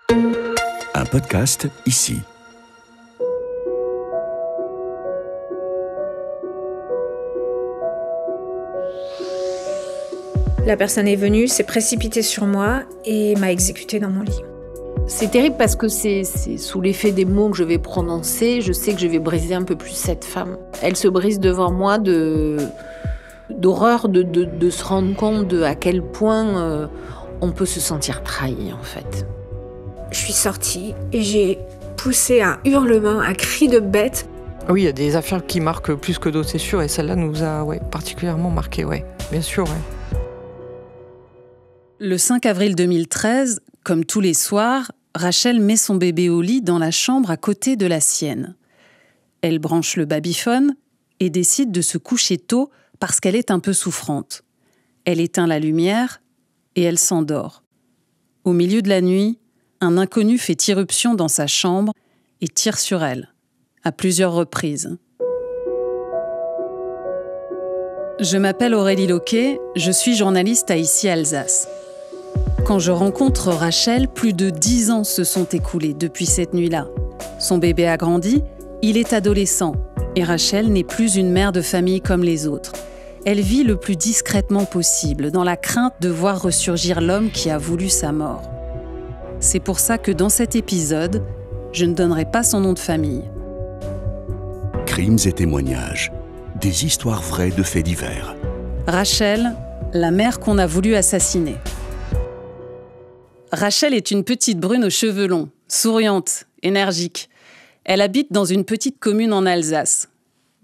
Un podcast ici. La personne est venue, s'est précipitée sur moi et m'a exécutée dans mon lit. C'est terrible parce que c'est sous l'effet des mots que je vais prononcer, je sais que je vais briser un peu plus cette femme. Elle se brise devant moi d'horreur de se rendre compte de à quel point on peut se sentir trahi en fait. Je suis sortie et j'ai poussé un hurlement, un cri de bête. Oui, il y a des affaires qui marquent plus que d'autres, c'est sûr, et celle-là nous a particulièrement marqué, bien sûr. Le 5 avril 2013, comme tous les soirs, Rachel met son bébé au lit dans la chambre à côté de la sienne. Elle branche le babyphone et décide de se coucher tôt parce qu'elle est un peu souffrante. Elle éteint la lumière et elle s'endort. Au milieu de la nuit, un inconnu fait irruption dans sa chambre et tire sur elle, à plusieurs reprises. Je m'appelle Aurélie Loquet, je suis journaliste à Ici Alsace. Quand je rencontre Rachel, plus de 10 ans se sont écoulés depuis cette nuit-là. Son bébé a grandi, il est adolescent, et Rachel n'est plus une mère de famille comme les autres. Elle vit le plus discrètement possible, dans la crainte de voir ressurgir l'homme qui a voulu sa mort. C'est pour ça que dans cet épisode, je ne donnerai pas son nom de famille. Crimes et témoignages. Des histoires vraies de faits divers. Rachel, la mère qu'on a voulu assassiner. Rachel est une petite brune aux cheveux longs, souriante, énergique. Elle habite dans une petite commune en Alsace.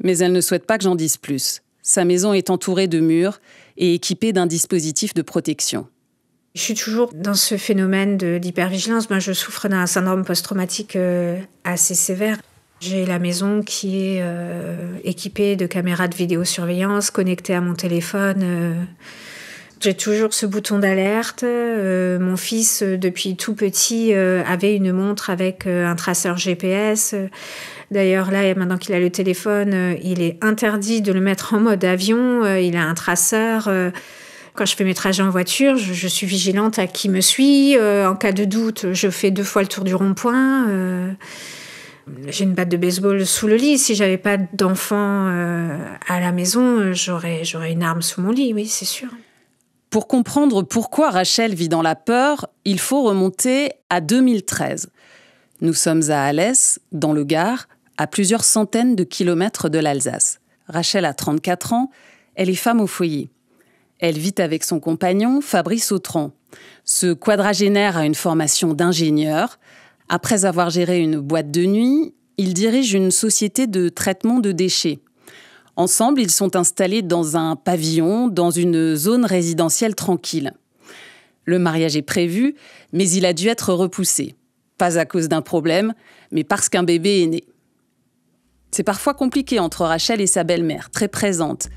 Mais elle ne souhaite pas que j'en dise plus. Sa maison est entourée de murs et équipée d'un dispositif de protection. Je suis toujours dans ce phénomène de l'hypervigilance. Moi, je souffre d'un syndrome post-traumatique assez sévère. J'ai la maison qui est équipée de caméras de vidéosurveillance connectées à mon téléphone. J'ai toujours ce bouton d'alerte. Mon fils, depuis tout petit, avait une montre avec un traceur GPS. D'ailleurs, là, maintenant qu'il a le téléphone, il est interdit de le mettre en mode avion. Il a un traceur. Quand je fais mes trajets en voiture, je suis vigilante à qui me suit. En cas de doute, je fais 2 fois le tour du rond-point. J'ai une batte de baseball sous le lit. Si j'avais pas d'enfant à la maison, j'aurais une arme sous mon lit, oui, c'est sûr. Pour comprendre pourquoi Rachel vit dans la peur, il faut remonter à 2013. Nous sommes à Alès, dans le Gard, à plusieurs centaines de kilomètres de l'Alsace. Rachel a 34 ans, elle est femme au foyer. Elle vit avec son compagnon, Fabrice Autran. Ce quadragénaire a une formation d'ingénieur. Après avoir géré une boîte de nuit, il dirige une société de traitement de déchets. Ensemble, ils sont installés dans un pavillon, dans une zone résidentielle tranquille. Le mariage est prévu, mais il a dû être repoussé. Pas à cause d'un problème, mais parce qu'un bébé est né. C'est parfois compliqué entre Rachel et sa belle-mère, très présente.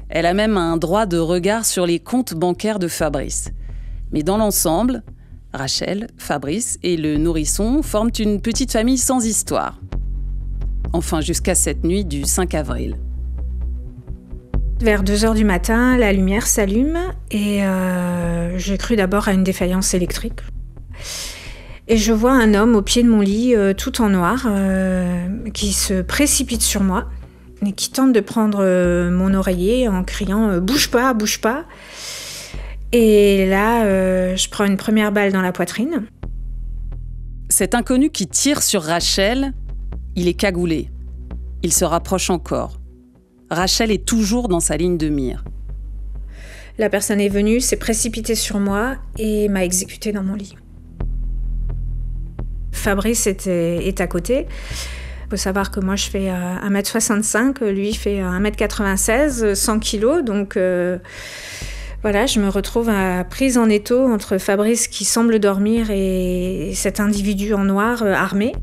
Elle a même un droit de regard sur les comptes bancaires de Fabrice. Mais dans l'ensemble, Rachel, Fabrice et le nourrisson forment une petite famille sans histoire. Enfin, jusqu'à cette nuit du 5 avril. Vers 2h du matin, la lumière s'allume et j'ai cru d'abord à une défaillance électrique. Et je vois un homme au pied de mon lit, tout en noir, qui se précipite sur moi et qui tente de prendre mon oreiller en criant « Bouge pas, bouge pas !» Et là, je prends une première balle dans la poitrine. Cet inconnu qui tire sur Rachel, il est cagoulé. Il se rapproche encore. Rachel est toujours dans sa ligne de mire. La personne est venue, s'est précipitée sur moi et m'a exécutée dans mon lit. Fabrice est à côté. Il faut savoir que moi, je fais 1m65, lui fait 1m96, 100 kg. Donc voilà, je me retrouve prise en étau entre Fabrice qui semble dormir et cet individu en noir armé.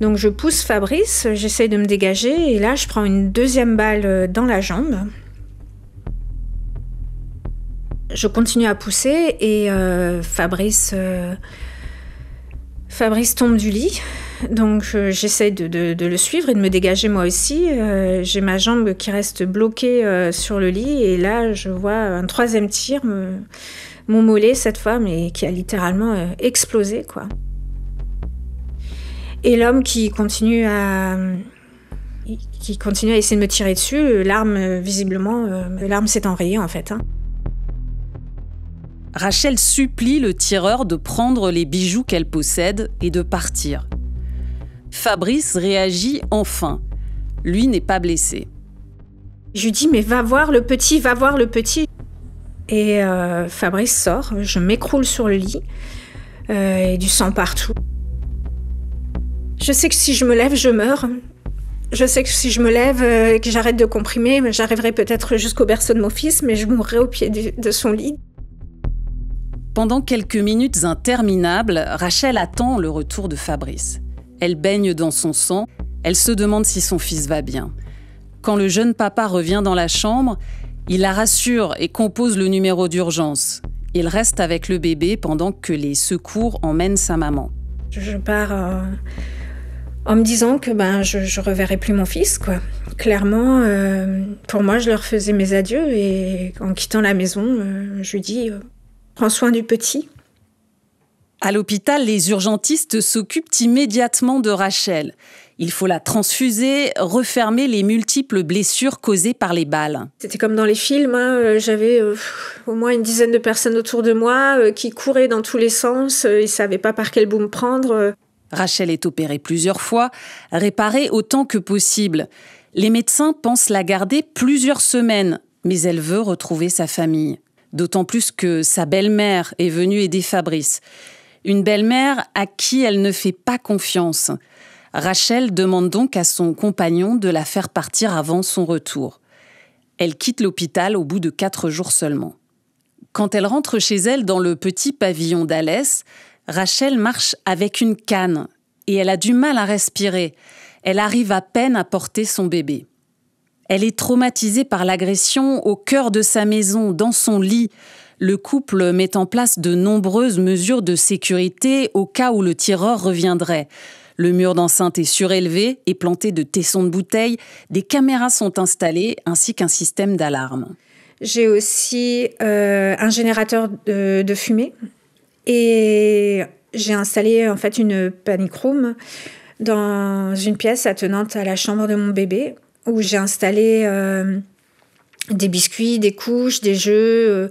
Donc je pousse Fabrice, j'essaye de me dégager et là je prends une deuxième balle dans la jambe. Je continue à pousser et Fabrice tombe du lit. Donc j'essaye de le suivre et de me dégager moi aussi. J'ai ma jambe qui reste bloquée sur le lit et là je vois un troisième tir mon mollet cette fois, mais qui a littéralement explosé, quoi. Et l'homme qui continue à essayer de me tirer dessus, l'arme, visiblement, l'arme s'est enrayée en fait. Rachel supplie le tireur de prendre les bijoux qu'elle possède et de partir. Fabrice réagit enfin. Lui n'est pas blessé. Je lui dis « mais va voir le petit, va voir le petit ». Et Fabrice sort, je m'écroule sur le lit, et du sang partout. Je sais que si je me lève, je meurs. Je sais que si je me lève et que j'arrête de comprimer, j'arriverai peut-être jusqu'au berceau de mon fils, mais je mourrai au pied de son lit. Pendant quelques minutes interminables, Rachel attend le retour de Fabrice. Elle baigne dans son sang, elle se demande si son fils va bien. Quand le jeune papa revient dans la chambre, il la rassure et compose le numéro d'urgence. Il reste avec le bébé pendant que les secours emmènent sa maman. Je pars en me disant que je reverrai plus mon fils, quoi. Clairement, pour moi, je leur faisais mes adieux et en quittant la maison, je lui dis prends soin du petit. À l'hôpital, les urgentistes s'occupent immédiatement de Rachel. Il faut la transfuser, refermer les multiples blessures causées par les balles. C'était comme dans les films, j'avais au moins une dizaine de personnes autour de moi qui couraient dans tous les sens, ils ne savaient pas par quel bout me prendre. Rachel est opérée plusieurs fois, réparée autant que possible. Les médecins pensent la garder plusieurs semaines, mais elle veut retrouver sa famille. D'autant plus que sa belle-mère est venue aider Fabrice. Une belle-mère à qui elle ne fait pas confiance. Rachel demande donc à son compagnon de la faire partir avant son retour. Elle quitte l'hôpital au bout de 4 jours seulement. Quand elle rentre chez elle dans le petit pavillon d'Alès, Rachel marche avec une canne et elle a du mal à respirer. Elle arrive à peine à porter son bébé. Elle est traumatisée par l'agression au cœur de sa maison, dans son lit. Le couple met en place de nombreuses mesures de sécurité au cas où le tireur reviendrait. Le mur d'enceinte est surélevé et planté de tessons de bouteilles. Des caméras sont installées ainsi qu'un système d'alarme. J'ai aussi un générateur de fumée et j'ai installé en fait une panic room dans une pièce attenante à la chambre de mon bébé où j'ai installé des biscuits, des couches, des jeux,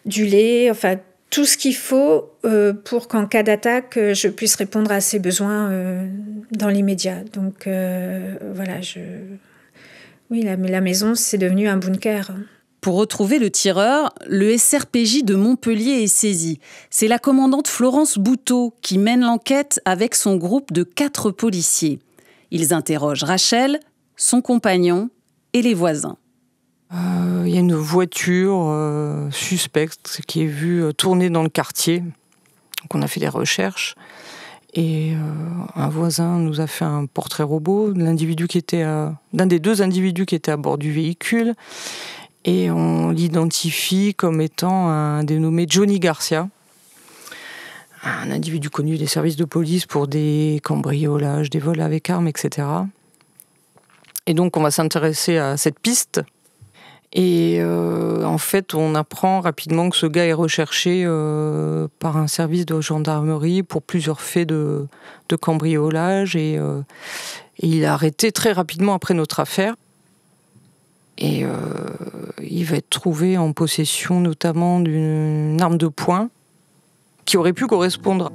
du lait, enfin tout ce qu'il faut pour qu'en cas d'attaque, je puisse répondre à ses besoins dans l'immédiat. Donc voilà, oui, la maison, c'est devenu un bunker. Pour retrouver le tireur, le SRPJ de Montpellier est saisi. C'est la commandante Florence Bouteau qui mène l'enquête avec son groupe de 4 policiers. Ils interrogent Rachel, son compagnon et les voisins. Il y a une voiture suspecte qui est vue tourner dans le quartier. Donc on a fait des recherches. Et un voisin nous a fait un portrait robot d'un des 2 individus qui étaient à bord du véhicule. Et on l'identifie comme étant un dénommé Johnny Garcia, un individu connu des services de police pour des cambriolages, des vols avec armes, etc. Et donc on va s'intéresser à cette piste. Et en fait, on apprend rapidement que ce gars est recherché par un service de gendarmerie pour plusieurs faits de cambriolage. Et il est arrêté très rapidement après notre affaire. Et il va être trouvé en possession notamment d'une arme de poing qui aurait pu correspondre.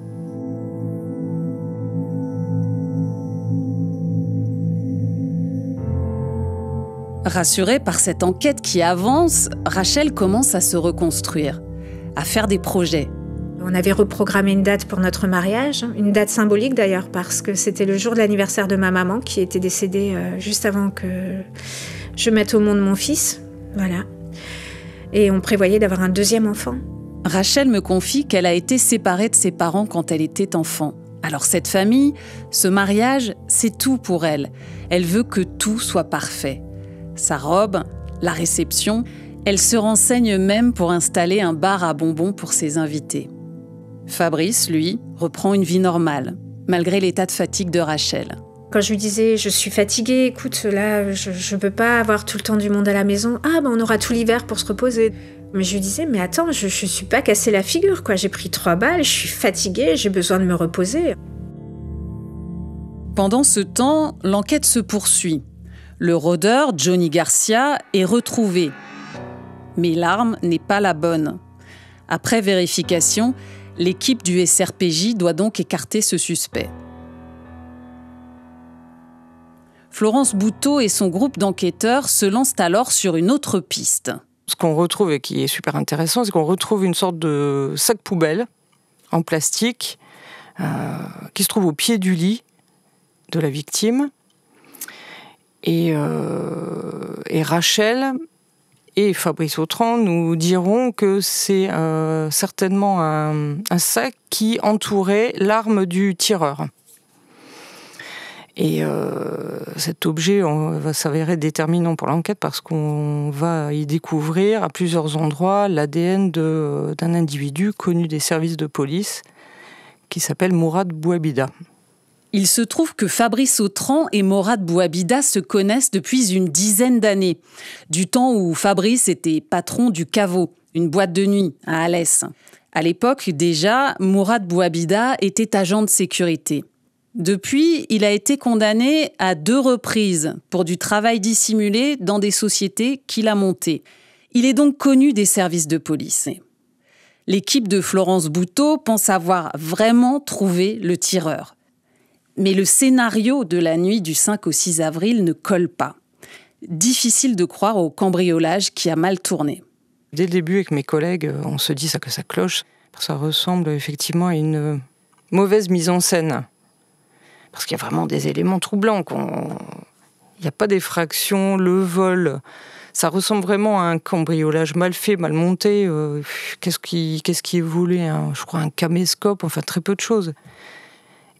Rassurée par cette enquête qui avance, Rachel commence à se reconstruire, à faire des projets. On avait reprogrammé une date pour notre mariage, une date symbolique d'ailleurs, parce que c'était le jour de l'anniversaire de ma maman qui était décédée juste avant que je mette au monde mon fils. Voilà. Et on prévoyait d'avoir un 2e enfant. Rachel me confie qu'elle a été séparée de ses parents quand elle était enfant. Alors cette famille, ce mariage, c'est tout pour elle. Elle veut que tout soit parfait. Sa robe, la réception, elle se renseigne même pour installer un bar à bonbons pour ses invités. Fabrice, lui, reprend une vie normale, malgré l'état de fatigue de Rachel. Quand je lui disais « je suis fatiguée, écoute, là, je ne peux pas avoir tout le temps du monde à la maison. Ah, on aura tout l'hiver pour se reposer. » Mais je lui disais, mais attends, je suis pas cassé la figure, quoi. J'ai pris 3 balles, je suis fatiguée, j'ai besoin de me reposer. Pendant ce temps, l'enquête se poursuit. Le rôdeur, Johnny Garcia, est retrouvé. Mais l'arme n'est pas la bonne. Après vérification, l'équipe du SRPJ doit donc écarter ce suspect. Florence Bouteau et son groupe d'enquêteurs se lancent alors sur une autre piste. Ce qu'on retrouve et qui est super intéressant, c'est qu'on retrouve une sorte de sac poubelle en plastique qui se trouve au pied du lit de la victime. Et Rachel et Fabrice Autran nous diront que c'est certainement un sac qui entourait l'arme du tireur. Et cet objet va s'avérer déterminant pour l'enquête parce qu'on va y découvrir à plusieurs endroits l'ADN d'un individu connu des services de police qui s'appelle Mourad Bouabida. Il se trouve que Fabrice Autran et Mourad Bouabida se connaissent depuis une dizaine d'années, du temps où Fabrice était patron du Caveau, une boîte de nuit à Alès. À l'époque déjà, Mourad Bouabida était agent de sécurité. Depuis, il a été condamné à 2 reprises pour du travail dissimulé dans des sociétés qu'il a montées. Il est donc connu des services de police. L'équipe de Florence Bouteau pense avoir vraiment trouvé le tireur. Mais le scénario de la nuit du 5 au 6 avril ne colle pas. Difficile de croire au cambriolage qui a mal tourné. Dès le début, avec mes collègues, on se dit que ça cloche. Ça ressemble effectivement à une mauvaise mise en scène. Parce qu'il y a vraiment des éléments troublants. Il n'y a pas d'effraction, le vol. Ça ressemble vraiment à un cambriolage mal fait, mal monté. Qu'est-ce qui est volé ? Je crois un caméscope, enfin très peu de choses.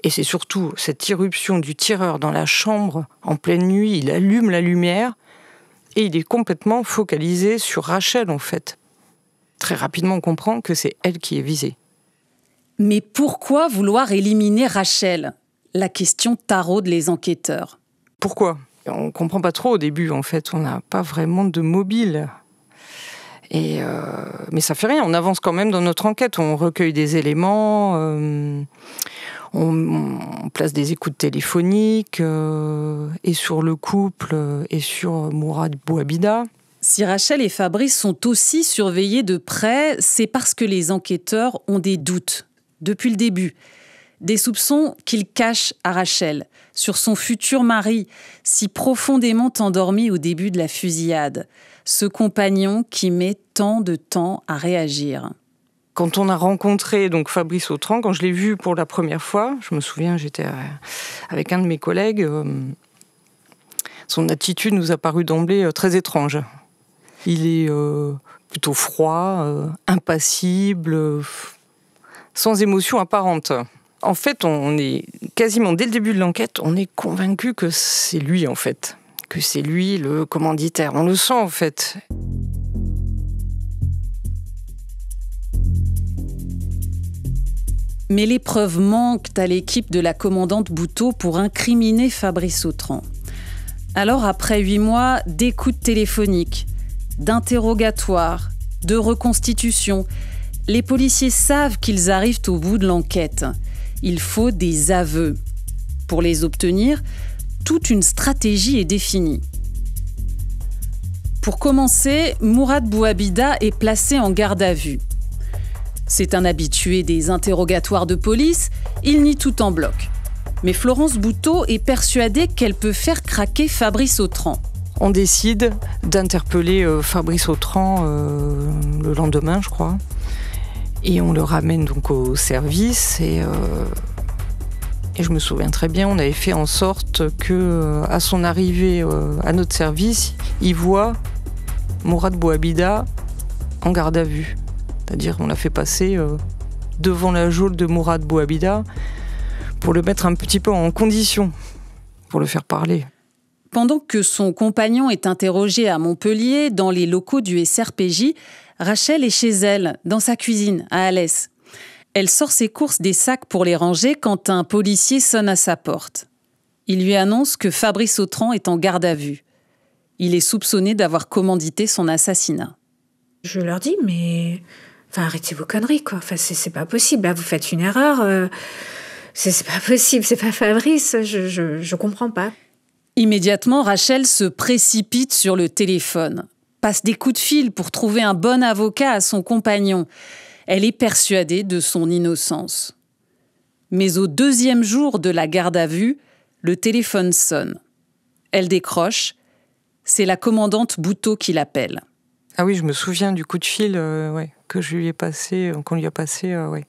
Et c'est surtout cette irruption du tireur dans la chambre en pleine nuit. Il allume la lumière et il est complètement focalisé sur Rachel, en fait. Très rapidement, on comprend que c'est elle qui est visée. Mais pourquoi vouloir éliminer Rachel ? La question taraude les enquêteurs. Pourquoi ? On ne comprend pas trop au début, en fait. On n'a pas vraiment de mobile. Mais ça fait rien, on avance quand même dans notre enquête. On recueille des éléments, on place des écoutes téléphoniques, et sur le couple et sur Mourad Bouabida. Si Rachel et Fabrice sont aussi surveillés de près, c'est parce que les enquêteurs ont des doutes, depuis le début. Des soupçons qu'ils cachent à Rachel sur son futur mari, si profondément endormi au début de la fusillade. Ce compagnon qui met tant de temps à réagir. Quand on a rencontré donc Fabrice Autran, quand je l'ai vu pour la première fois, je me souviens, j'étais avec un de mes collègues, son attitude nous a paru d'emblée très étrange. Il est plutôt froid, impassible, sans émotion apparente. En fait, on est quasiment, dès le début de l'enquête, on est convaincu que c'est lui, en fait. Que c'est lui le commanditaire. On le sent, en fait. Mais les preuves manquent à l'équipe de la commandante Bouteau pour incriminer Fabrice Autran. Alors, après 8 mois d'écoute téléphonique, d'interrogatoire, de reconstitution, les policiers savent qu'ils arrivent au bout de l'enquête. Il faut des aveux. Pour les obtenir, toute une stratégie est définie. Pour commencer, Mourad Bouabida est placé en garde à vue. C'est un habitué des interrogatoires de police, il nie tout en bloc. Mais Florence Bouteau est persuadée qu'elle peut faire craquer Fabrice Autran. On décide d'interpeller Fabrice Autran le lendemain, je crois. Et on le ramène donc au service et je me souviens très bien, on avait fait en sorte que, à son arrivée à notre service, il voit Mourad Bouabida en garde à vue. C'est-à-dire qu'on l'a fait passer devant la geôle de Mourad Bouabida pour le mettre un petit peu en condition, pour le faire parler. Pendant que son compagnon est interrogé à Montpellier, dans les locaux du SRPJ, Rachel est chez elle, dans sa cuisine, à Alès. Elle sort ses courses des sacs pour les ranger quand un policier sonne à sa porte. Il lui annonce que Fabrice Autran est en garde à vue. Il est soupçonné d'avoir commandité son assassinat. Je leur dis, mais arrêtez vos conneries, quoi. C'est pas possible. Là, vous faites une erreur. C'est pas possible. C'est pas Fabrice. Je comprends pas. Immédiatement, Rachel se précipite sur le téléphone, passe des coups de fil pour trouver un bon avocat à son compagnon. Elle est persuadée de son innocence. Mais au 2e jour de la garde à vue, le téléphone sonne. Elle décroche. C'est la commandante Bouteau qui l'appelle. Ah oui, je me souviens du coup de fil qu'on lui a passé. Ouais.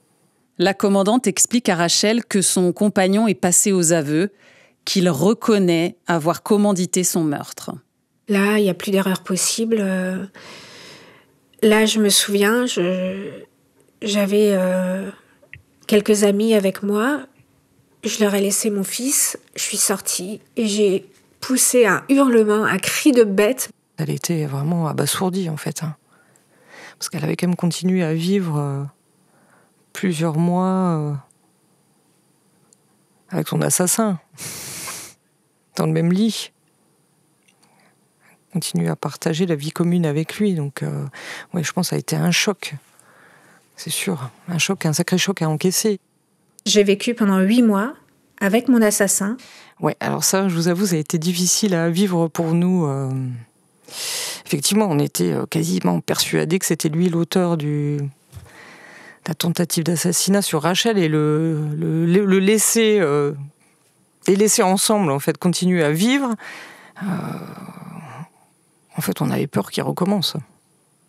La commandante explique à Rachel que son compagnon est passé aux aveux, qu'il reconnaît avoir commandité son meurtre. Là, il n'y a plus d'erreur possible. Là, je me souviens, j'avais quelques amis avec moi. Je leur ai laissé mon fils. Je suis sortie et j'ai poussé un hurlement, un cri de bête. Elle était vraiment abasourdie, en fait. Parce qu'elle avait quand même continué à vivre plusieurs mois avec son assassin, dans le même lit. Continuer à partager la vie commune avec lui. Donc, je pense que ça a été un choc. C'est sûr. Un choc, un sacré choc à encaisser. J'ai vécu pendant 8 mois avec mon assassin. Ouais, alors ça, je vous avoue, ça a été difficile à vivre pour nous. Effectivement, on était quasiment persuadés que c'était lui l'auteur de la tentative d'assassinat sur Rachel et le laisser, les laisser ensemble, en fait, continuer à vivre. En fait, on avait peur qu'il recommence.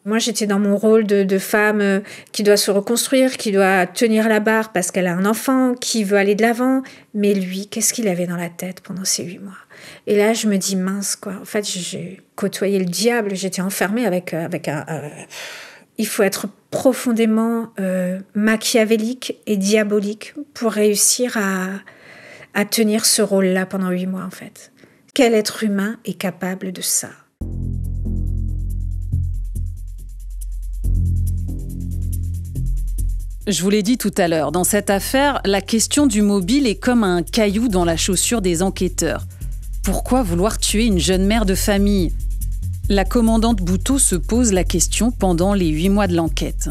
Moi, j'étais dans mon rôle de femme qui doit se reconstruire, qui doit tenir la barre parce qu'elle a un enfant, qui veut aller de l'avant. Mais lui, qu'est-ce qu'il avait dans la tête pendant ces 8 mois ? Et là, je me dis, mince, quoi. En fait, j'ai côtoyé le diable. J'étais enfermée avec un... Il faut être profondément machiavélique et diabolique pour réussir à tenir ce rôle-là pendant 8 mois, en fait. Quel être humain est capable de ça ? Je vous l'ai dit tout à l'heure, dans cette affaire, la question du mobile est comme un caillou dans la chaussure des enquêteurs. Pourquoi vouloir tuer une jeune mère de famille ? La commandante Bouteau se pose la question pendant les 8 mois de l'enquête.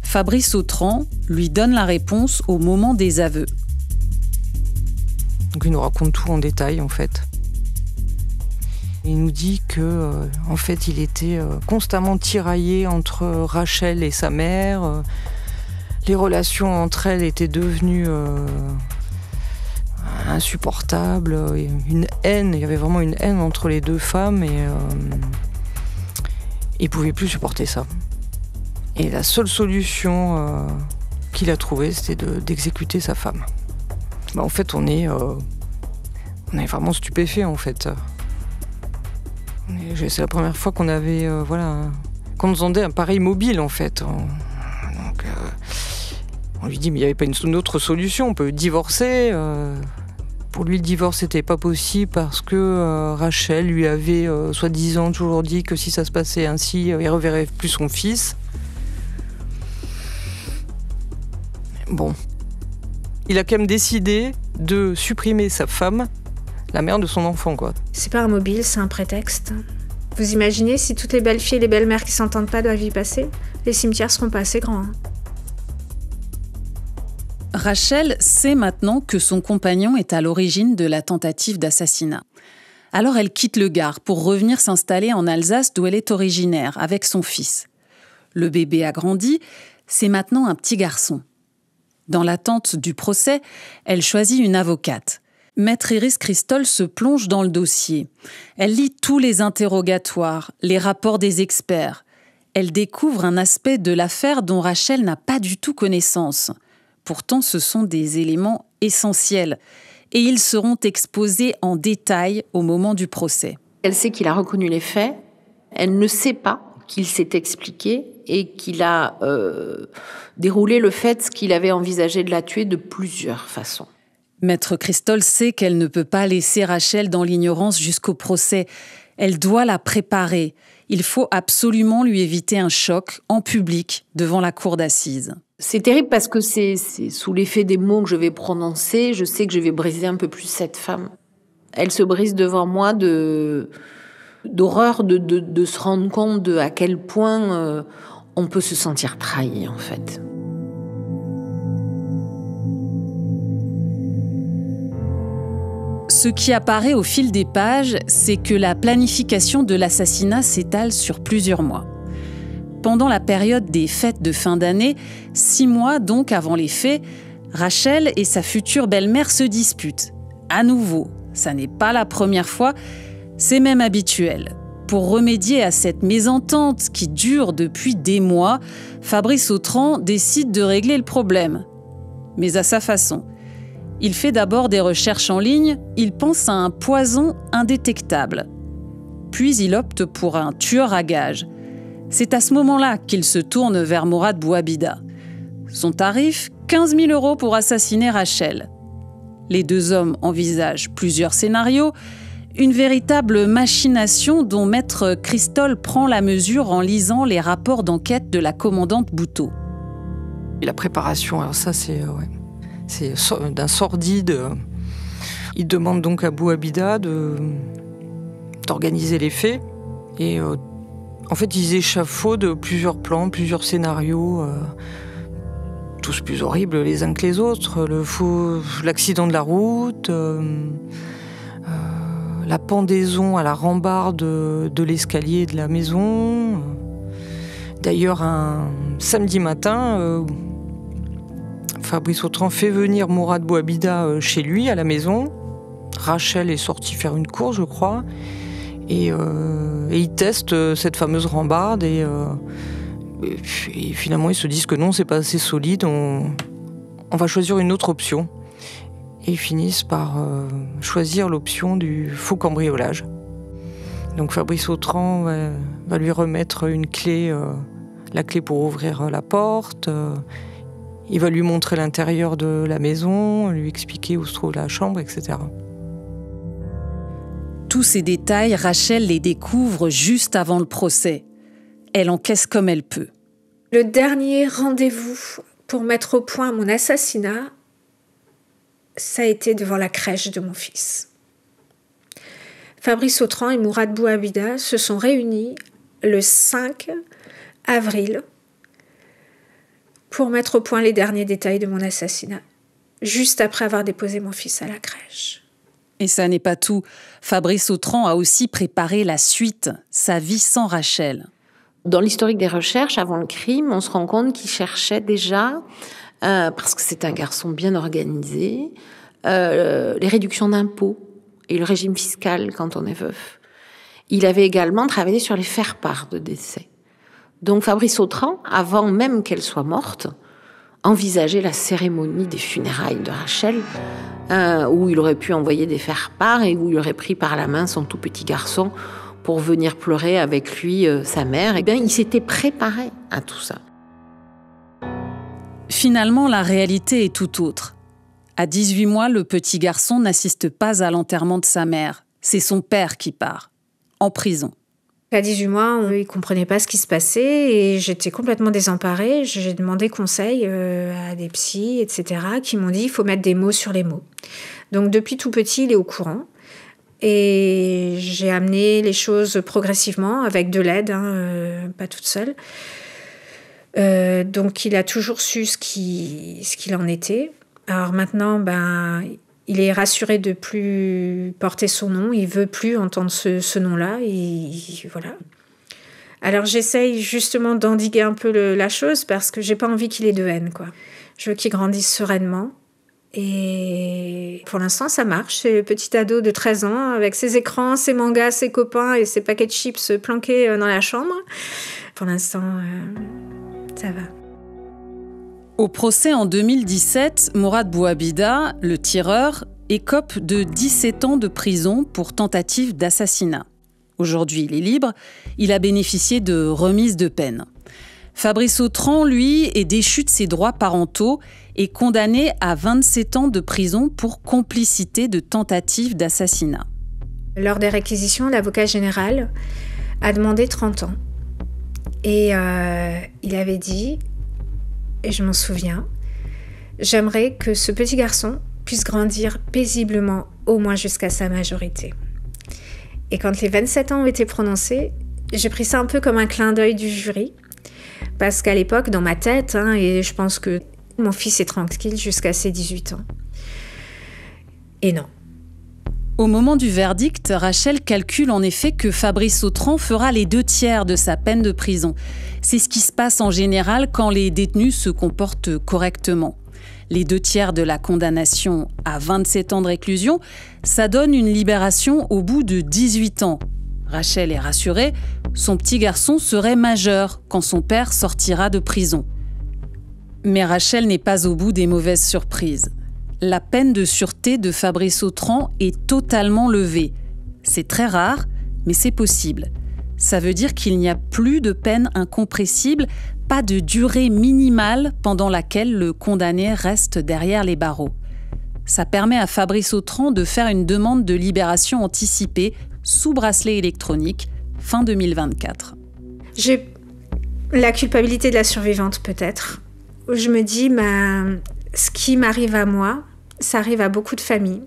Fabrice Autran lui donne la réponse au moment des aveux. Donc il nous raconte tout en détail, en fait. Il nous dit que, en fait, il était constamment tiraillé entre Rachel et sa mère. Les relations entre elles étaient devenues insupportables. Une haine, il y avait vraiment une haine entre les deux femmes et il ne pouvait plus supporter ça. Et la seule solution qu'il a trouvée, c'était d'exécuter sa femme. En fait, on est vraiment stupéfait, en fait. C'est la première fois qu'on avait, qu'on nous demandait un pareil mobile, en fait. On lui dit, mais il n'y avait pas une autre solution, on peut divorcer. Pour lui, le divorce n'était pas possible parce que Rachel lui avait, soi-disant, toujours dit que si ça se passait ainsi, il ne reverrait plus son fils. Bon. Il a quand même décidé de supprimer sa femme, la mère de son enfant, quoi. C'est pas un mobile, c'est un prétexte. Vous imaginez si toutes les belles filles et les belles mères qui s'entendent pas doivent y passer ? Les cimetières seront pas assez grands. Rachel sait maintenant que son compagnon est à l'origine de la tentative d'assassinat. Alors elle quitte le Gard pour revenir s'installer en Alsace d'où elle est originaire, avec son fils. Le bébé a grandi, c'est maintenant un petit garçon. Dans l'attente du procès, elle choisit une avocate. Maître Iris Christol se plonge dans le dossier. Elle lit tous les interrogatoires, les rapports des experts. Elle découvre un aspect de l'affaire dont Rachel n'a pas du tout connaissance. Pourtant, ce sont des éléments essentiels et ils seront exposés en détail au moment du procès. Elle sait qu'il a reconnu les faits, elle ne sait pas qu'il s'est expliqué et qu'il a déroulé le fait qu'il avait envisagé de la tuer de plusieurs façons. Maître Christol sait qu'elle ne peut pas laisser Rachel dans l'ignorance jusqu'au procès. Elle doit la préparer. Il faut absolument lui éviter un choc en public devant la cour d'assises. C'est terrible parce que c'est sous l'effet des mots que je vais prononcer, je sais que je vais briser un peu plus cette femme. Elle se brise devant moi de d'horreur de se rendre compte à quel point on peut se sentir trahi, en fait. Ce qui apparaît au fil des pages, c'est que la planification de l'assassinat s'étale sur plusieurs mois. Pendant la période des fêtes de fin d'année, 6 mois donc avant les faits, Rachel et sa future belle-mère se disputent. À nouveau, ça n'est pas la première fois, c'est même habituel. Pour remédier à cette mésentente qui dure depuis des mois, Fabrice Autran décide de régler le problème. Mais à sa façon. Il fait d'abord des recherches en ligne, il pense à un poison indétectable. Puis il opte pour un tueur à gages. C'est à ce moment-là qu'il se tourne vers Mourad Bouabida. Son tarif, 15 000 € pour assassiner Rachel. Les deux hommes envisagent plusieurs scénarios, une véritable machination dont maître Christol prend la mesure en lisant les rapports d'enquête de la commandante Bouteau. Et la préparation, alors ça c'est d'un sordide. Il demande donc à Bouabida d'organiser les faits. Et en fait, ils échafaudent plusieurs plans, plusieurs scénarios, tous plus horribles les uns que les autres. L'accident de la route, la pendaison à la rambarde de l'escalier de la maison. D'ailleurs, un samedi matin, Fabrice Autran fait venir Mourad Bouabida chez lui, à la maison. Rachel est sortie faire une course, je crois. Et ils testent cette fameuse rambarde. Et finalement, ils se disent que non, c'est pas assez solide. On va choisir une autre option. Et ils finissent par choisir l'option du faux cambriolage. Donc Fabrice Autran va lui remettre une clé, la clé pour ouvrir la porte. Il va lui montrer l'intérieur de la maison, lui expliquer où se trouve la chambre, etc. Tous ces détails, Rachel les découvre juste avant le procès. Elle encaisse comme elle peut. Le dernier rendez-vous pour mettre au point mon assassinat, ça a été devant la crèche de mon fils. Fabrice Autran et Mourad Bouabida se sont réunis le 5 avril pour mettre au point les derniers détails de mon assassinat, juste après avoir déposé mon fils à la crèche. Et ça n'est pas tout. Fabrice Autran a aussi préparé la suite, sa vie sans Rachel. Dans l'historique des recherches, avant le crime, on se rend compte qu'il cherchait déjà, parce que c'est un garçon bien organisé, les réductions d'impôts et le régime fiscal quand on est veuf. Il avait également travaillé sur les faire-part de décès. Donc Fabrice Autran, avant même qu'elle soit morte, envisageait la cérémonie des funérailles de Rachel, où il aurait pu envoyer des faire-part et où il aurait pris par la main son tout petit garçon pour venir pleurer avec lui sa mère. Eh bien, il s'était préparé à tout ça. Finalement, la réalité est tout autre. À 18 mois, le petit garçon n'assiste pas à l'enterrement de sa mère. C'est son père qui part, en prison. À 18 mois, ils ne comprenaient pas ce qui se passait et j'étais complètement désemparée. J'ai demandé conseil à des psys, etc., qui m'ont dit qu'il faut mettre des mots sur les mots. Donc depuis tout petit, il est au courant. Et j'ai amené les choses progressivement, avec de l'aide, pas toute seule. Donc il a toujours su ce qu'il en était. Alors maintenant, il est rassuré de plus porter son nom. Il veut plus entendre ce nom-là. Voilà. Alors j'essaye justement d'endiguer un peu la chose parce que j'ai pas envie qu'il ait de haine, quoi. Je veux qu'il grandisse sereinement. Et pour l'instant, ça marche. C'est le petit ado de 13 ans avec ses écrans, ses mangas, ses copains et ses paquets de chips planqués dans la chambre. Pour l'instant, ça va. Au procès en 2017, Mourad Bouabida, le tireur, écope de 17 ans de prison pour tentative d'assassinat. Aujourd'hui, il est libre. Il a bénéficié de remise de peine. Fabrice Autran, lui, est déchu de ses droits parentaux et condamné à 27 ans de prison pour complicité de tentative d'assassinat. Lors des réquisitions, l'avocat général a demandé 30 ans. Et il avait dit, et je m'en souviens, j'aimerais que ce petit garçon puisse grandir paisiblement, au moins jusqu'à sa majorité. Et quand les 27 ans ont été prononcés, j'ai pris ça un peu comme un clin d'œil du jury. Parce qu'à l'époque, dans ma tête, et je pense que mon fils est tranquille jusqu'à ses 18 ans. Et non. Au moment du verdict, Rachel calcule en effet que Fabrice Autran fera les 2/3 de sa peine de prison. C'est ce qui se passe en général quand les détenus se comportent correctement. Les 2/3 de la condamnation à 27 ans de réclusion, ça donne une libération au bout de 18 ans. Rachel est rassurée, son petit garçon serait majeur quand son père sortira de prison. Mais Rachel n'est pas au bout des mauvaises surprises. La peine de sûreté de Fabrice Autran est totalement levée. C'est très rare, mais c'est possible. Ça veut dire qu'il n'y a plus de peine incompressible, pas de durée minimale pendant laquelle le condamné reste derrière les barreaux. Ça permet à Fabrice Autran de faire une demande de libération anticipée sous bracelet électronique fin 2024. J'ai la culpabilité de la survivante peut-être. Je me dis, ce qui m'arrive à moi, ça arrive à beaucoup de familles.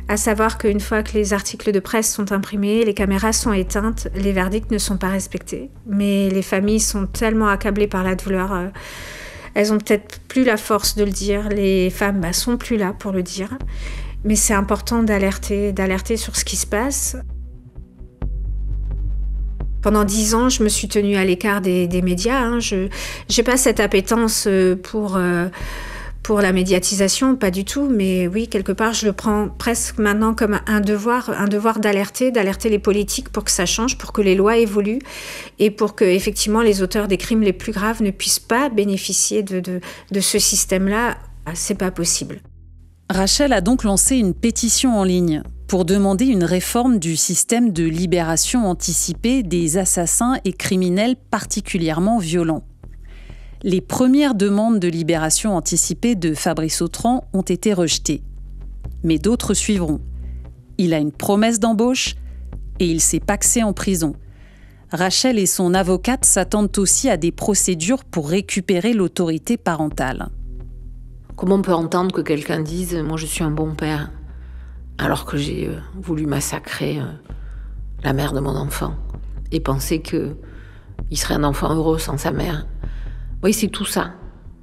À savoir qu'une fois que les articles de presse sont imprimés, les caméras sont éteintes, les verdicts ne sont pas respectés. Mais les familles sont tellement accablées par la douleur, elles ont peut-être plus la force de le dire. Les femmes sont plus là pour le dire. Mais c'est important d'alerter sur ce qui se passe. Pendant 10 ans, je me suis tenue à l'écart des médias. Je n'ai pas cette appétence pour la médiatisation, pas du tout. Mais oui, quelque part, je le prends presque maintenant comme un devoir d'alerter les politiques pour que ça change, pour que les lois évoluent et pour que, effectivement, les auteurs des crimes les plus graves ne puissent pas bénéficier de ce système-là. C'est pas possible. Rachel a donc lancé une pétition en ligne pour demander une réforme du système de libération anticipée des assassins et criminels particulièrement violents. Les premières demandes de libération anticipée de Fabrice Autran ont été rejetées. Mais d'autres suivront. Il a une promesse d'embauche et il s'est pacsé en prison. Rachel et son avocate s'attendent aussi à des procédures pour récupérer l'autorité parentale. Comment on peut entendre que quelqu'un dise « moi je suis un bon père » alors que j'ai voulu massacrer la mère de mon enfant et penser qu'il serait un enfant heureux sans sa mère. Oui, c'est tout ça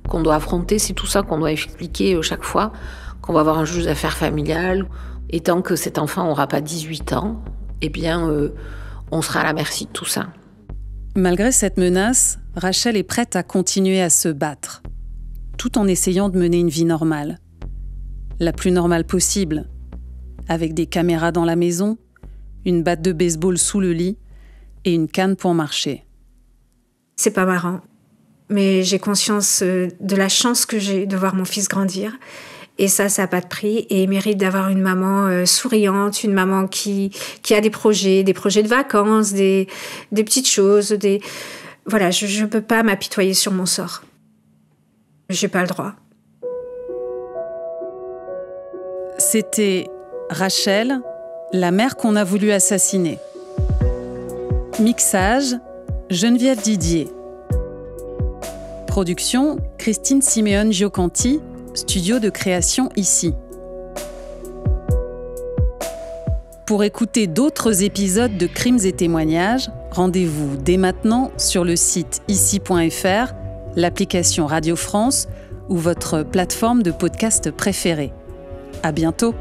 qu'on doit affronter, c'est tout ça qu'on doit expliquer chaque fois qu'on va voir un juge d'affaires familiales. Et tant que cet enfant n'aura pas 18 ans, eh bien, on sera à la merci de tout ça. Malgré cette menace, Rachel est prête à continuer à se battre, tout en essayant de mener une vie normale. La plus normale possible, avec des caméras dans la maison, une batte de baseball sous le lit et une canne pour marcher. C'est pas marrant, mais j'ai conscience de la chance que j'ai de voir mon fils grandir. Et ça n'a pas de prix et il mérite d'avoir une maman souriante, une maman qui a des projets de vacances, des petites choses. Voilà, je ne peux pas m'apitoyer sur mon sort. J'ai pas le droit. C'était Rachel, la mère qu'on a voulu assassiner. Mixage, Geneviève Didier. Production, Christine Simeone-Giocanti, studio de création ici. Pour écouter d'autres épisodes de Crimes et témoignages, rendez-vous dès maintenant sur le site ici.fr, l'application Radio France ou votre plateforme de podcast préférée. À bientôt!